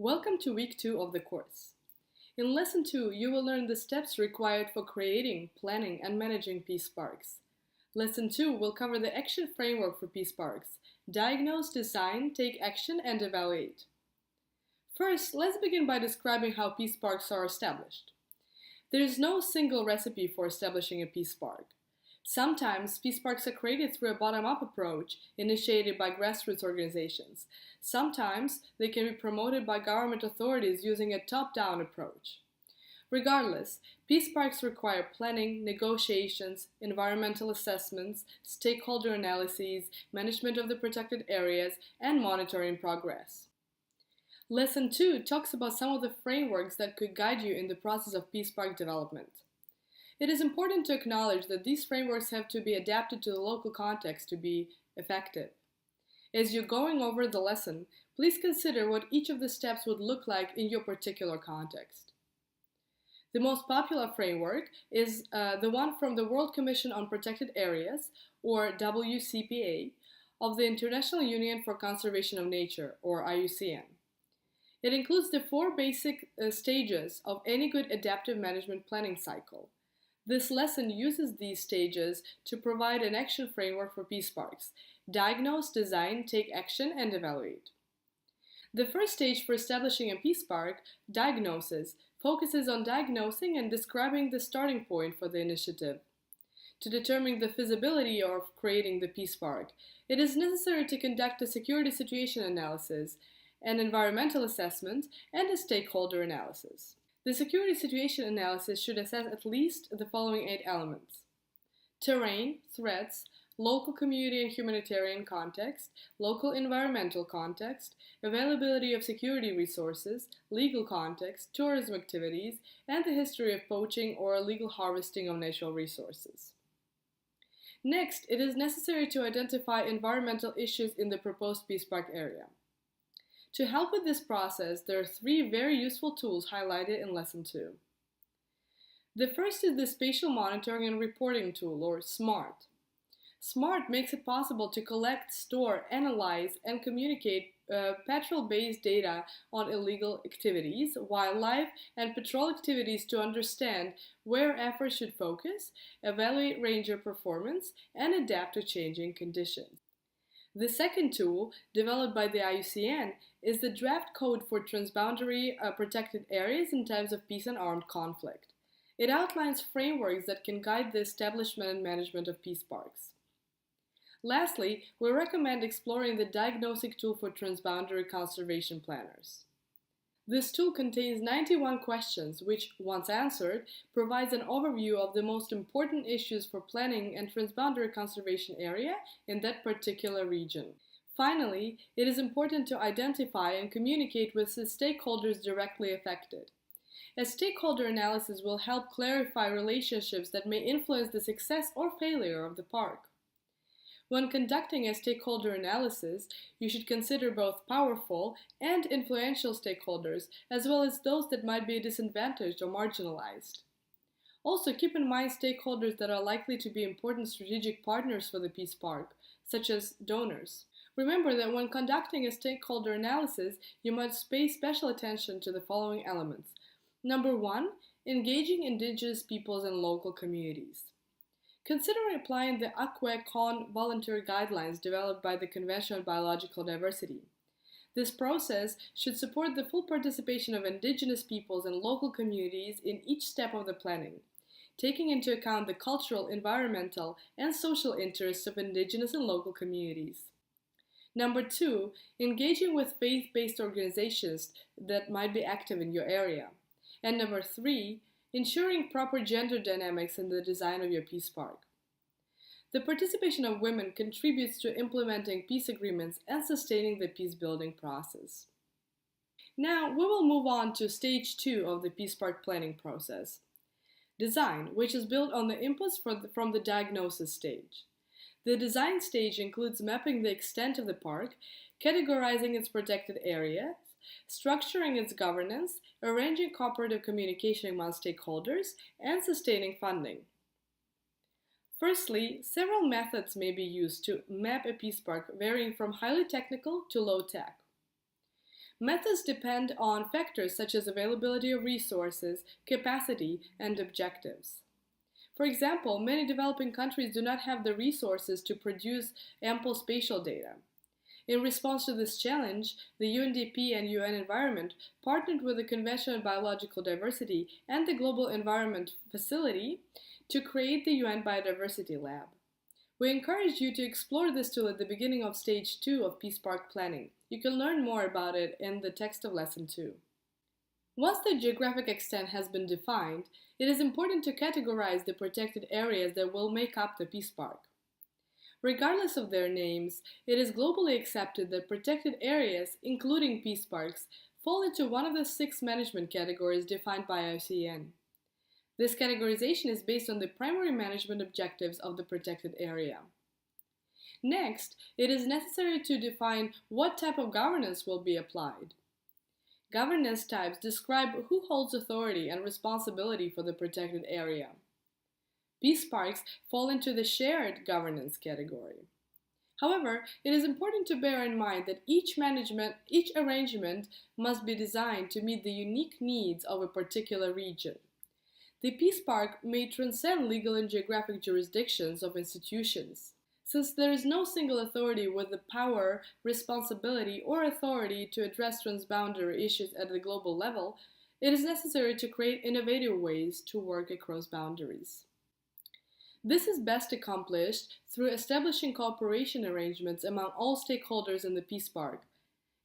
Welcome to week 2 of the course. In lesson 2, you will learn the steps required for creating, planning, and managing peace parks. Lesson 2 will cover the action framework for peace parks: diagnose, design, take action, and evaluate. First, let's begin by describing how peace parks are established. There is no single recipe for establishing a peace park. Sometimes peace parks are created through a bottom-up approach initiated by grassroots organizations. Sometimes they can be promoted by government authorities using a top-down approach. Regardless, peace parks require planning, negotiations, environmental assessments, stakeholder analyses, management of the protected areas, and monitoring progress. Lesson 2 talks about some of the frameworks that could guide you in the process of peace park development. It is important to acknowledge that these frameworks have to be adapted to the local context to be effective. As you're going over the lesson, please consider what each of the steps would look like in your particular context. The most popular framework is the one from the World Commission on Protected Areas, or WCPA, of the International Union for Conservation of Nature, or IUCN. It includes the 4 basic stages of any good adaptive management planning cycle. This lesson uses these stages to provide an action framework for peace parks: diagnose, design, take action, and evaluate. The first stage for establishing a peace park, diagnosis, focuses on diagnosing and describing the starting point for the initiative. To determine the feasibility of creating the peace park, it is necessary to conduct a security situation analysis, an environmental assessment, and a stakeholder analysis. The security situation analysis should assess at least the following 8 elements: terrain, threats, local community and humanitarian context, local environmental context, availability of security resources, legal context, tourism activities, and the history of poaching or illegal harvesting of natural resources. Next, it is necessary to identify environmental issues in the proposed peace park area. To help with this process, there are 3 very useful tools highlighted in Lesson 2. The first is the Spatial Monitoring and Reporting Tool, or SMART. SMART makes it possible to collect, store, analyze, and communicate patrol-based data on illegal activities, wildlife, and patrol activities to understand where efforts should focus, evaluate ranger performance, and adapt to changing conditions. The second tool, developed by the IUCN, is the draft code for transboundary protected areas in times of peace and armed conflict. It outlines frameworks that can guide the establishment and management of peace parks. Lastly, we recommend exploring the diagnostic tool for transboundary conservation planners. This tool contains 91 questions, which, once answered, provides an overview of the most important issues for planning and transboundary conservation area in that particular region. Finally, it is important to identify and communicate with the stakeholders directly affected. A stakeholder analysis will help clarify relationships that may influence the success or failure of the park. When conducting a stakeholder analysis, you should consider both powerful and influential stakeholders, as well as those that might be disadvantaged or marginalized. Also, keep in mind stakeholders that are likely to be important strategic partners for the peace park, such as donors. Remember that when conducting a stakeholder analysis, you must pay special attention to the following elements. Number 1, engaging Indigenous peoples and local communities. Consider applying the Akwe-Con voluntary guidelines developed by the Convention on Biological Diversity. This process should support the full participation of Indigenous peoples and local communities in each step of the planning, taking into account the cultural, environmental, and social interests of Indigenous and local communities. Number 2, engaging with faith-based organizations that might be active in your area. And number 3, ensuring proper gender dynamics in the design of your peace park. The participation of women contributes to implementing peace agreements and sustaining the peace-building process. Now, we will move on to stage 2 of the peace park planning process: design, which is built on the inputs from the diagnosis stage. The design stage includes mapping the extent of the park, categorizing its protected areas, structuring its governance, arranging cooperative communication among stakeholders, and sustaining funding. Firstly, several methods may be used to map a peace park, varying from highly technical to low-tech. Methods depend on factors such as availability of resources, capacity, and objectives. For example, many developing countries do not have the resources to produce ample spatial data. In response to this challenge, the UNDP and UN Environment partnered with the Convention on Biological Diversity and the Global Environment Facility to create the UN Biodiversity Lab. We encourage you to explore this tool at the beginning of Stage 2 of Peace Park planning. You can learn more about it in the text of Lesson 2. Once the geographic extent has been defined, it is important to categorize the protected areas that will make up the Peace Park. Regardless of their names, it is globally accepted that protected areas, including peace parks, fall into one of the 6 management categories defined by IUCN. This categorization is based on the primary management objectives of the protected area. Next, it is necessary to define what type of governance will be applied. Governance types describe who holds authority and responsibility for the protected area. Peace parks fall into the shared governance category. However, it is important to bear in mind that each arrangement must be designed to meet the unique needs of a particular region. The Peace Park may transcend legal and geographic jurisdictions of institutions. Since there is no single authority with the power, responsibility, or authority to address transboundary issues at the global level, it is necessary to create innovative ways to work across boundaries. This is best accomplished through establishing cooperation arrangements among all stakeholders in the Peace Park.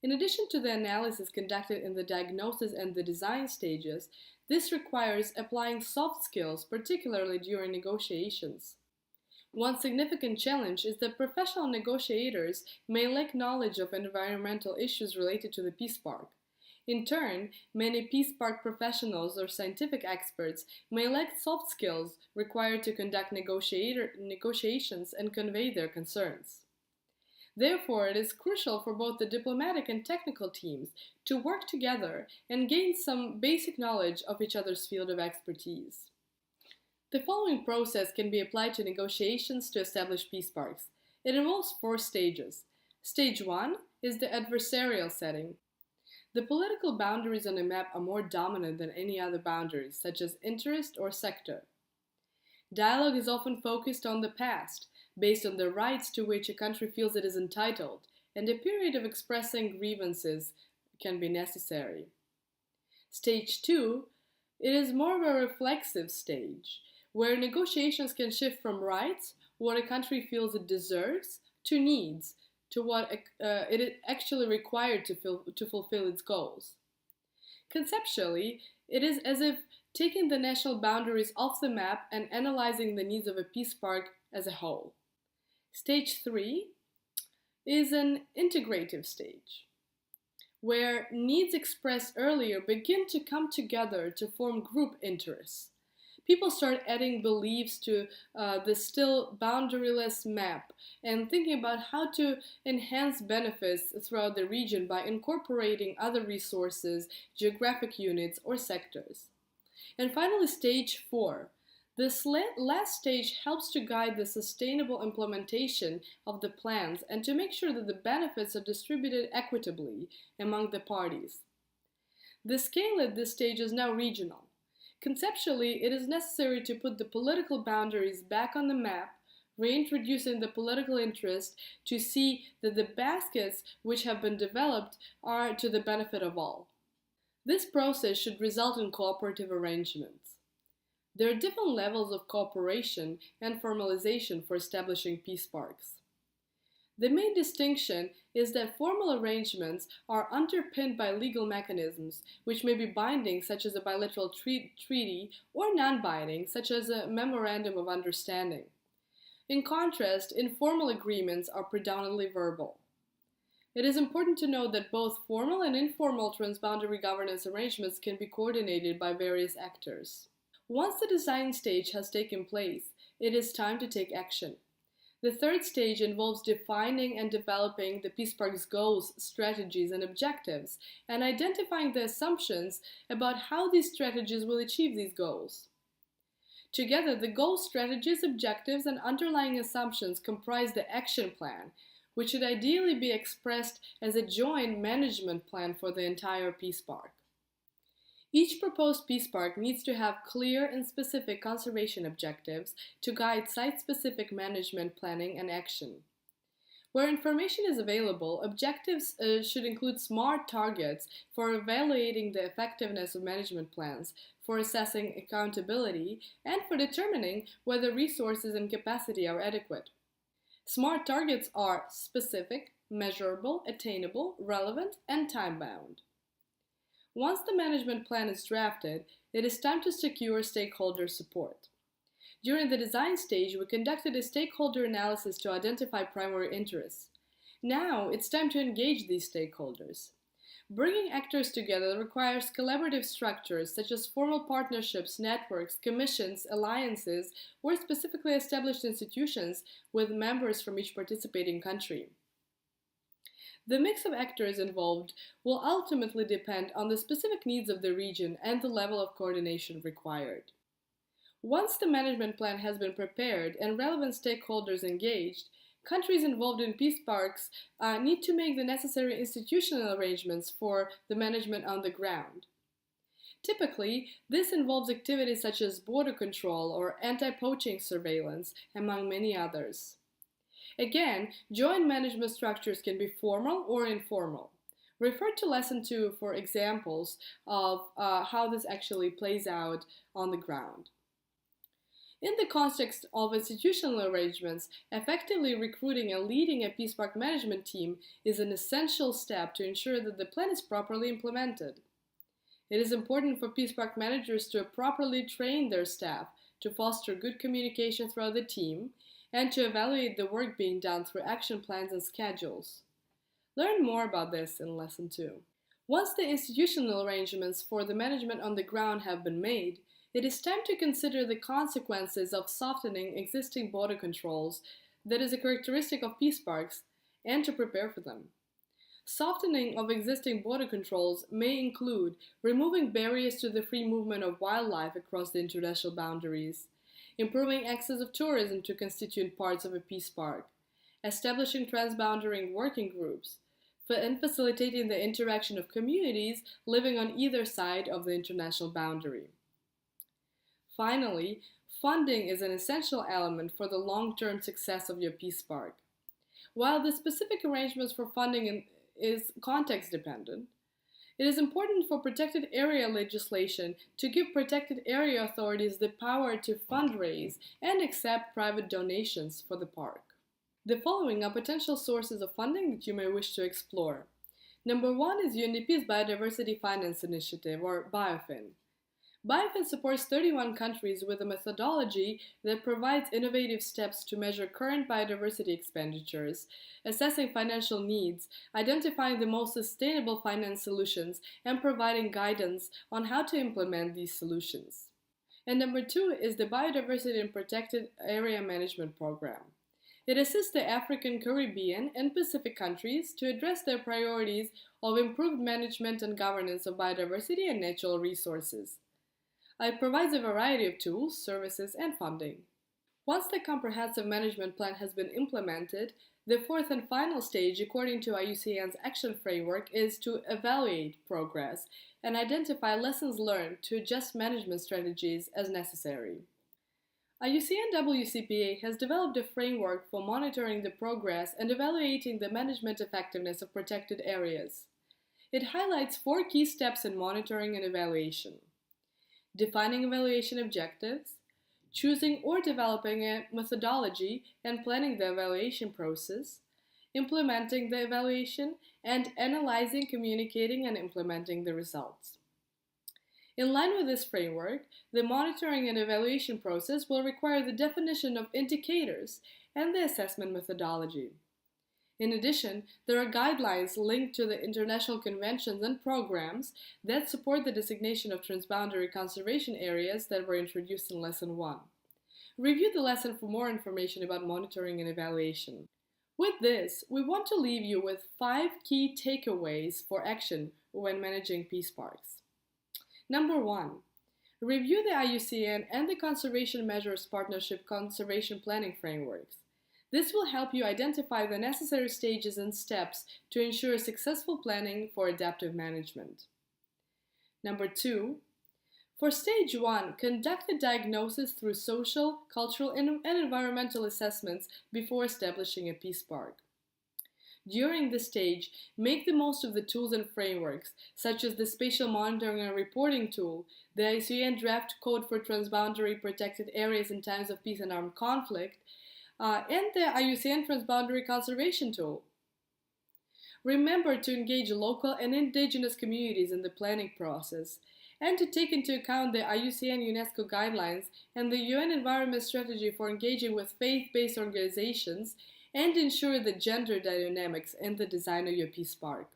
In addition to the analysis conducted in the diagnosis and the design stages, this requires applying soft skills, particularly during negotiations. One significant challenge is that professional negotiators may lack knowledge of environmental issues related to the Peace Park. In turn, many Peace Park professionals or scientific experts may lack soft skills required to conduct negotiations and convey their concerns. Therefore, it is crucial for both the diplomatic and technical teams to work together and gain some basic knowledge of each other's field of expertise. The following process can be applied to negotiations to establish peace parks. It involves 4 stages. Stage 1 is the adversarial setting. The political boundaries on a map are more dominant than any other boundaries, such as interest or sector. Dialogue is often focused on the past, based on the rights to which a country feels it is entitled, and a period of expressing grievances can be necessary. Stage 2, it is more of a reflexive stage, where negotiations can shift from rights, what a country feels it deserves, to needs, to what it is actually required to fulfill its goals. Conceptually, it is as if taking the national boundaries off the map and analyzing the needs of a peace park as a whole. Stage 3 is an integrative stage, where needs expressed earlier begin to come together to form group interests. People start adding beliefs to the still boundaryless map and thinking about how to enhance benefits throughout the region by incorporating other resources, geographic units, or sectors. And finally, stage 4. This last stage helps to guide the sustainable implementation of the plans and to make sure that the benefits are distributed equitably among the parties. The scale at this stage is now regional. Conceptually, it is necessary to put the political boundaries back on the map, reintroducing the political interest to see that the baskets which have been developed are to the benefit of all. This process should result in cooperative arrangements. There are different levels of cooperation and formalization for establishing peace parks. The main distinction is that formal arrangements are underpinned by legal mechanisms, which may be binding, such as a bilateral treaty, or non-binding, such as a memorandum of understanding. In contrast, informal agreements are predominantly verbal. It is important to note that both formal and informal transboundary governance arrangements can be coordinated by various actors. Once the design stage has taken place, it is time to take action. The third stage involves defining and developing the peace park's goals, strategies, and objectives, and identifying the assumptions about how these strategies will achieve these goals. Together, the goals, strategies, objectives, and underlying assumptions comprise the action plan, which should ideally be expressed as a joint management plan for the entire peace park. Each proposed peace park needs to have clear and specific conservation objectives to guide site-specific management planning and action. Where information is available, objectives should include SMART targets for evaluating the effectiveness of management plans, for assessing accountability, and for determining whether resources and capacity are adequate. SMART targets are specific, measurable, attainable, relevant, and time-bound. Once the management plan is drafted, it is time to secure stakeholder support. During the design stage, we conducted a stakeholder analysis to identify primary interests. Now, it's time to engage these stakeholders. Bringing actors together requires collaborative structures such as formal partnerships, networks, commissions, alliances, or specifically established institutions with members from each participating country. The mix of actors involved will ultimately depend on the specific needs of the region and the level of coordination required. Once the management plan has been prepared and relevant stakeholders engaged, countries involved in peace parks need to make the necessary institutional arrangements for the management on the ground. Typically, this involves activities such as border control or anti-poaching surveillance, among many others. Again, joint management structures can be formal or informal. Refer to Lesson 2 for examples of how this actually plays out on the ground. In the context of institutional arrangements, effectively recruiting and leading a peace park management team is an essential step to ensure that the plan is properly implemented. It is important for peace park managers to properly train their staff, to foster good communication throughout the team, and to evaluate the work being done through action plans and schedules. Learn more about this in Lesson 2. Once the institutional arrangements for the management on the ground have been made, it is time to consider the consequences of softening existing border controls that is a characteristic of peace parks and to prepare for them. Softening of existing border controls may include removing barriers to the free movement of wildlife across the international boundaries, improving access of tourism to constituent parts of a peace park, establishing transboundary working groups, and facilitating the interaction of communities living on either side of the international boundary. Finally, funding is an essential element for the long-term success of your peace park. While the specific arrangements for funding is context-dependent, it is important for protected area legislation to give protected area authorities the power to fundraise and accept private donations for the park. The following are potential sources of funding that you may wish to explore. Number 1 is UNDP's Biodiversity Finance Initiative, or BioFin. BioFin supports 31 countries with a methodology that provides innovative steps to measure current biodiversity expenditures, assessing financial needs, identifying the most sustainable finance solutions, and providing guidance on how to implement these solutions. And number 2 is the Biodiversity and Protected Area Management Program. It assists the African, Caribbean, and Pacific countries to address their priorities of improved management and governance of biodiversity and natural resources. It provides a variety of tools, services, and funding. Once the comprehensive management plan has been implemented, the fourth and final stage, according to IUCN's action framework, is to evaluate progress and identify lessons learned to adjust management strategies as necessary. IUCN WCPA has developed a framework for monitoring the progress and evaluating the management effectiveness of protected areas. It highlights 4 key steps in monitoring and evaluation: defining evaluation objectives, choosing or developing a methodology and planning the evaluation process, implementing the evaluation, and analyzing, communicating, and implementing the results. In line with this framework, the monitoring and evaluation process will require the definition of indicators and the assessment methodology. In addition, there are guidelines linked to the international conventions and programs that support the designation of transboundary conservation areas that were introduced in Lesson 1. Review the lesson for more information about monitoring and evaluation. With this, we want to leave you with 5 key takeaways for action when managing peace parks. Number 1. Review the IUCN and the Conservation Measures Partnership Conservation Planning Frameworks. This will help you identify the necessary stages and steps to ensure successful planning for adaptive management. Number 2, for stage 1, conduct a diagnosis through social, cultural, and environmental assessments before establishing a Peace Park. During this stage, make the most of the tools and frameworks, such as the Spatial Monitoring and Reporting tool, the IUCN Draft Code for Transboundary Protected Areas in Times of Peace and Armed Conflict, and the IUCN Transboundary Conservation tool. Remember to engage local and indigenous communities in the planning process, and to take into account the IUCN UNESCO guidelines and the UN Environment Strategy for engaging with faith-based organizations, and ensure the gender dynamics in the design of your Peace Park.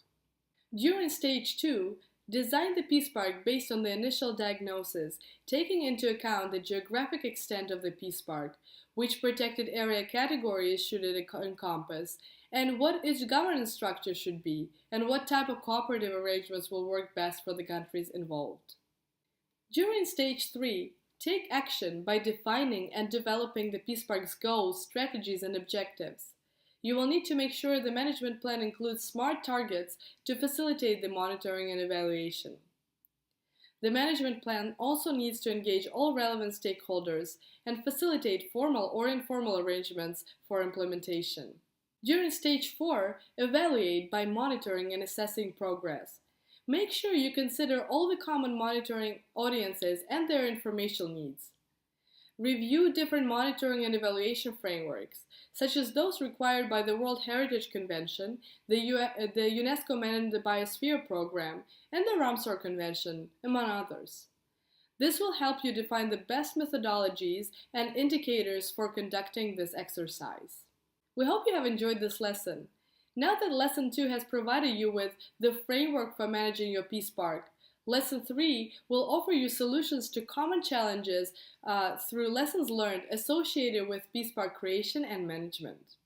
During stage 2, design the Peace Park based on the initial diagnosis, taking into account the geographic extent of the Peace Park, which protected area categories should it encompass, and what its governance structure should be, and what type of cooperative arrangements will work best for the countries involved. During stage 3, take action by defining and developing the Peace Park's goals, strategies, and objectives. You will need to make sure the management plan includes SMART targets to facilitate the monitoring and evaluation. The management plan also needs to engage all relevant stakeholders and facilitate formal or informal arrangements for implementation. During stage 4, evaluate by monitoring and assessing progress. Make sure you consider all the common monitoring audiences and their informational needs. Review different monitoring and evaluation frameworks, such as those required by the World Heritage Convention, the UNESCO Man in the Biosphere Program, and the Ramsar Convention, among others. This will help you define the best methodologies and indicators for conducting this exercise. We hope you have enjoyed this lesson. Now that Lesson 2 has provided you with the framework for managing your Peace Park, Lesson 3 will offer you solutions to common challenges through lessons learned associated with Peace Park creation and management.